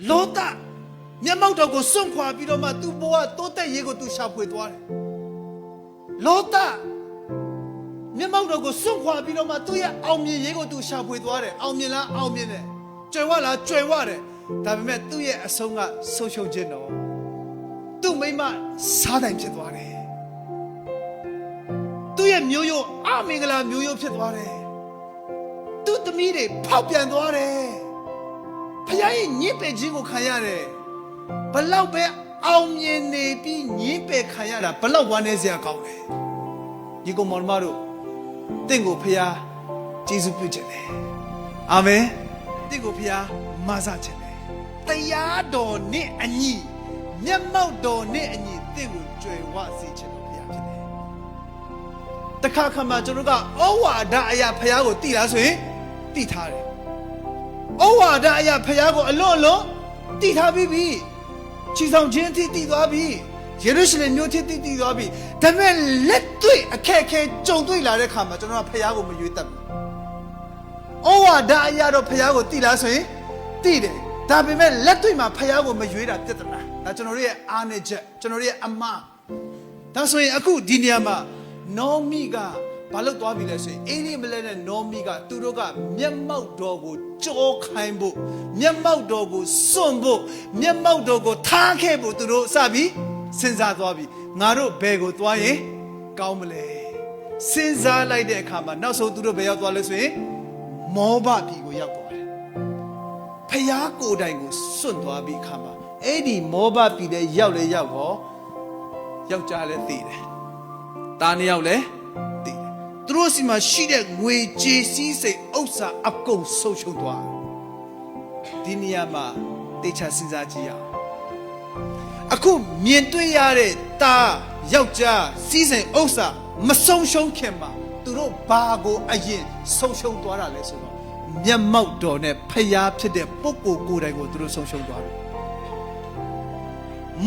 လောတာမျက်မှောက်တော်ကိုစွန့်ခွာပြီးတော့မှသူ့ဘဝတိုးတက်ရေးကိုသူရှာဖွေသွားတယ်လောတာမျက်မှောက်တော်ကိုစွန့်ခွာပြီးတော့မှသူ့ရဲ့အောင်မြင်ရေးကိုသူရှာဖွေသွားတယ်အောင်မြင်လားအောင်မြင်တယ်ကြွယ်ဝလားကြွယ်ဝတယ်ဒါပေမဲ့သူ့ရဲ့အဆုံးကဆုံးရှုံးခြင်းတော့သူ့မိမစားတိုင်ဖြစ်သွားတယ်သူ့ရဲ့မျိုးရိုးအမင်္ဂလာမျိုးရိုးဖြစ်သွားတယ်သူ့သမီးတွေဖောက်ပြန်သွားတယ်ဖခင်ရဲ့ညစ်ပယ်ခြင်းကိုခံရတယ်ဘလောက်ပဲအောင်မြင်နေပြီးညစ်ပယ်ခံရတာဘလောက်ဝမ်းနည်းစရာကောင်းတယ်ဒီကောင်မောင်မတို့တင့်ကိုဖခင်ကျေးဇူးပြုခြင်းတယ်အာမင်တင့်ကိုဖခင်မဆခြင်းတယ်တရားတော်နဲ့အညီမျက်မှောက်တော်နဲ့အညီတင့်ကိုကြွယ်ဝစေခြင်းတော်ဖခင်ဖြစ်တယ်တခါခါမှကျွန်တော်ကဩဝါဒအရာဖခင်ကိုတည်လားဆိုရင်တည်ထားတယ်ဩဝါဒအရာဖခင်ကိုအလွန်တည်ထားပြီးပြီချီဆောင်ခြင်းအထိတည်သွားပြီယေရုရှလင်မြို့အထိတည်သွားပြီဒါပေမဲ့လက်တွေ့အခက်အခဲကြုံတွေ့လာတဲ့ခါမှာကျွန်တော်ကဖခင်ကိုမရွေးတတ်ဘူးဩဝါဒအရာတော့ဖခင်ကိုတည်လားဆိုရင်တည်တယ်ဒါပေမဲ့လက်တွေ့မှာဖခင်ကိုမရွေးတာပြဿနာဒါကျွန်တော်တို့ရဲ့အားနည်းချက်ကျွန်တော်တို့ရဲ့အမှားဒါဆိုရင်အခုဒီနေရာမှာနောမီကဘာလို့သွားပြီလဲဆိုရင်အေးဒီမလဲနဲ့နောမီကသူတို့ကမျက်မှောက်တော်ကိုကြောခိုင်းဖို့မျက်မှောက်တော်ကိုစွန့်ဖို့မျက်မှောက်တော်ကိုထားခဲ့ဖို့သူတို့စပြီးစဉ်းစားသွားပြီငါတို့ဘယ်ကိုသွားရင်ကောင်းမလဲစဉ်းစားလိုက်တဲ့အခါမှာနောက်ဆုံးသူတို့ဘယ်ရောက်သွားလဲဆိုရင်မောဘပြည်ကိုရောက်သွားတယ်ဖျားကိုယ်တိုင်ကိုစွန့်သွားပြီးအခါမှာအဲ့ဒီမောဘပြည်တဲ့ရောက်လေရောက်တော့ယောက်ျားလည်းသိတယ်တားနှစ်ယောက်လည်းသိတယ်သူတို့စီမှာရှိတဲ့ငွေကြေးစည်းစိမ်ဥစ္စာအကုန်ဆုံးရှုံးသွားဒီနေရာမှာတေချာစဉ်းစားကြည့်ရအောင်အခုမြင်တွေ့ရတဲ့တားယောက်ျားစည်းစိမ်ဥစ္စာမဆုံးရှုံးခင်မှာသူတို့ဘာကိုအရင်ဆုံးရှုံးသွားတာလဲဆိုတော့မျက်မှောက်တော်နဲ့ဖျားဖြစ်တဲ့ပုဂ္ဂိုလ်ကိုယ်တိုင်ကိုသူတို့ဆုံးရှုံးသွားတယ်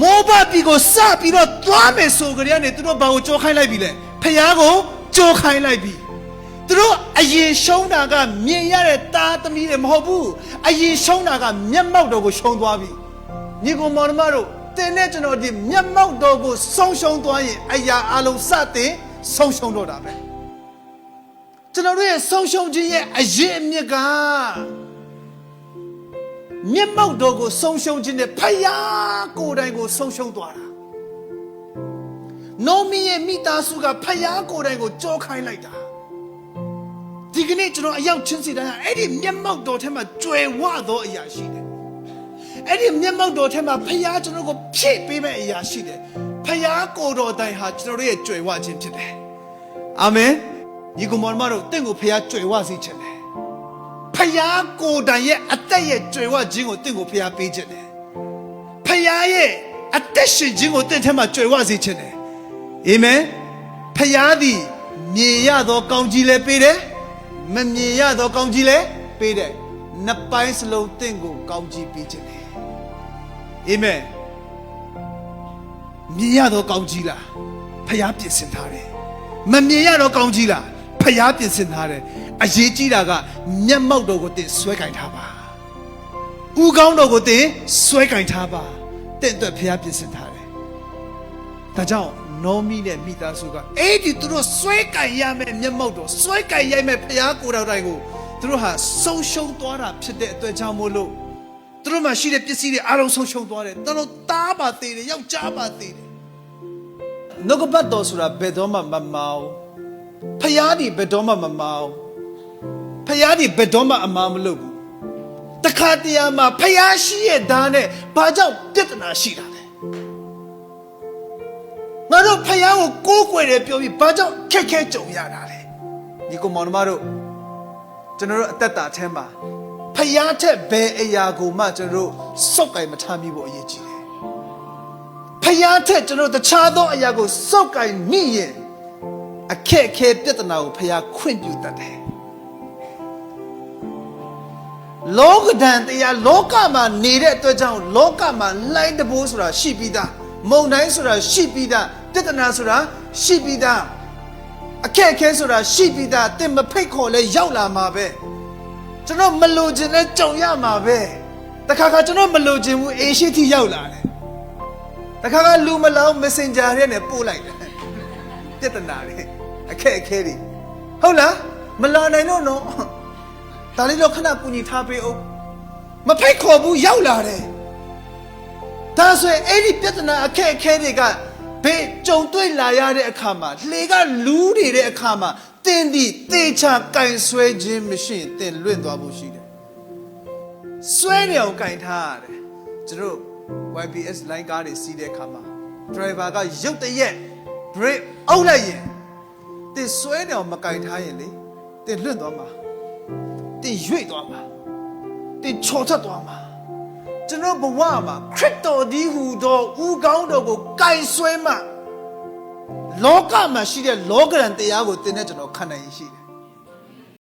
မောဘပြည်ကိုစပြီးတော့သွားမယ်ဆိုကြတဲ့ကနေသူတို့ဘာကိုကြောခိုင်းလိုက်ပြီလဲဖျားကိုကြောခိုင်းလိုက်ပြီသူတို့အရင်ရှုံးတာကမြင်ရတဲ့သားသမီးတွေမဟုတ်ဘူးအရင်ရှုံးတာကမျက်မှောက်တော်ကိုရှုံးသွားပြီညီကောင်မောင်နှမတို့တင်းနဲ့ကျွန်တော်ဒီမျက်မှောက်တော်ကိုဆုံးရှုံးသွားရင်အရာအလုံးစတင်ဆုံးရှုံးတော့တာပဲကျွန်တော်တို့ရဲ့ဆုံးရှုံးခြင်းရဲ့အရင်အမြစ်ကမျက်မှောက်တော်ကိုဆုံးရှုံးခြင်းနဲ့ဖယားကိုယ်တိုင်ကိုဆုံးရှုံးသွားတာနောမီရဲ့မိသားစုကဖယားကိုယ်တိုင်ကိုကြောခိုင်းလိုက်တာဒီကနေ့ကျွန်တော်အရောက်ချင်းစီတိုင်းအဲ့ဒီမျက်မှောက်တော်ထဲမှာကြွယ်ဝသောအရာရှိတယ်အဲ့ဒီမျက်မှောက်တော်ထဲမှာဖယားကျွန်တော်ကိုဖြည့်ပေးမဲ့အရာရှိတယ်ဖယားကိုယ်တော်တိုင်ဟာကျွန်တော်ရဲ့ကြွယ်ဝခြင်းဖြစ်တယ်အာမင်ညီကောင်မောင်တို့တင့်ကိုဖယားကြွယ်ဝစေခြင်းတယ်ဖယားကိုယ်တိုင်ရဲ့အသက်ရဲ့ကြွယ်ဝခြင်းကိုတင့်ကိုဖယားပေးခြင်းတယ်ဖယားရဲ့အသက်ရှင်ခြင်းကိုတင့်ထဲမှာကြွယ်ဝစေခြင်းတယ်အာမင်ဖယားသည်မြင်ရသောကောင်းကြီးလည်းပေးတယ်မမြင်ရသောကောင်းကြီးလည်းပေးတယ်နှစ်ပိုင်းစလုံးတင့်ကိုကောင်းကြီးပေးခြင်းတယ်အာမင်မြင်ရသောကောင်းကြီးလားဖယားပြင်ဆင်ထားတယ်မမြင်ရသောကောင်းကြီးလားဖယားပြင်ဆင်ထားတယ်အရေးကြီးတာကမျက်မှောက်တော်ကိုတင်ဆွဲကင်ထားပါဥကောင်းတော်ကိုတင်ဆွဲကင်ထားပါတင့်အတွက်ဖယားပြင်ဆင်ထားတယ်ဒါကြောင့်နောမီနဲ့မိသားစုကအဲ့ဒီသူတို့ဆွဲကင်ရမယ်မျက်မှောက်တော်ဆွဲကင်ရိုက်မယ်ဖယားကိုယ်တော်တိုင်ကိုသူတို့ဟာဆုံးရှုံးသွားတာဖြစ်တဲ့အတွက်ကြောင့်မို့လို့သူတို့မှာရှိတဲ့ပစ္စည်းတွေအားလုံးဆုံးရှုံးသွားတယ်သူတို့တားပါသေးတယ်ယောက်ျားပါသေးတယ်နှုတ်ကပတ်တော်ဆိုတာဘယ်တော့မှမမောင်းဖယားဒီဘယ်တော့မှမမောင်းဖယားဒီဘယ်တော့မှအမှားမလုပ်ဘူးတခါတရံမှာဖယားရှိရဲ့ဓာတ်နဲ့ဘာကြောင့်ပြဿနာရှိတာလဲငါတို့ဖယားကိုကိုးကွယ်တယ်ပြောပြီးဘာကြောင့်ခက်ခဲကြုံရတာလဲဒီကောင်မောင်နှမတို့ကျွန်တော်တို့အသက်တာထဲမှာဖယားထက်ဘယ်အရာကိုမှကျွန်တော်တို့စောက်ကင်မထားမိဖို့အရေးကြီးတယ်ဖယားထက်ကျွန်တော်တခြားသောအရာကိုစောက်ကင်မိရင်အခက်အခဲပြဿနာကိုဖယားခွင့်ပြုတတ်တယ်လောကဒဏ်တရားလောကမှာနေတဲ့အတွက်ကြောင့်လောကမှာလှိုင်းတဘိုးဆိုတာရှိပြီးသားမုန်တိုင်းဆိုတာရှိပြီးသားပြဿနာဆိုတာရှိပြီးသားအခက်အခဲဆိုတာရှိပြီးသားတင်မဖိတ်ခေါ်လဲရောက်လာမှာပဲကျွန်တော်မလိုချင်တဲ့ကြုံရမှာပဲ တခါခါကျွန်တော်မလို့ခြင်းဘူးအေရှိထိရောက်လာတယ်တခါခါလူမလောင်း messenger ရဲ့နဲ့ပို့လိုက်တယ်ပြဿနာတွေအခက်အခဲတွေဟုတ်လားမလာနိုင်တော့နော်ဒါလေးတော့ခဏကူညီထားပေးအောင်မဖိတ်ခေါ်ဘူးရောက်လာတယ်ဒါဆိုရင်အဲ့ဒီပြဿနာအခက်အခဲတွေကဘေးကြုံတွေ့လာရတဲ့အခါမှာလှေကလူးနေတဲ့အခါမှာတင်းဒီတေချာကင်ဆွဲခြင်းမရှိရင်တင်းလွင့်သွားဖို့ရှိတယ်ဆွဲနေအောင်ကင်ထားရတယ်ကျွန်တော် YBS လိုင်းကားတွေစီးတဲ့အခါမှာ driver ကရုတ်တရက် brake အောက်လိုက်ရင်တင်းဆွဲနေအောင်မကင်ထားရင်လေတင်းလွင့်သွားမှာတင်းရွေ့သွားမှာတင်းချော်ထသွားမှာကျွန်တော်ဘဝမှာခရစ်တော်ဒီဟူသောဦးကောင်းတော်ကိုကင်ဆွဲမှလောကမှာရှိတဲ့လောကရန်တရားကိုသင်တဲ့ကျွန်တော်ခံနိုင်ရှိတယ်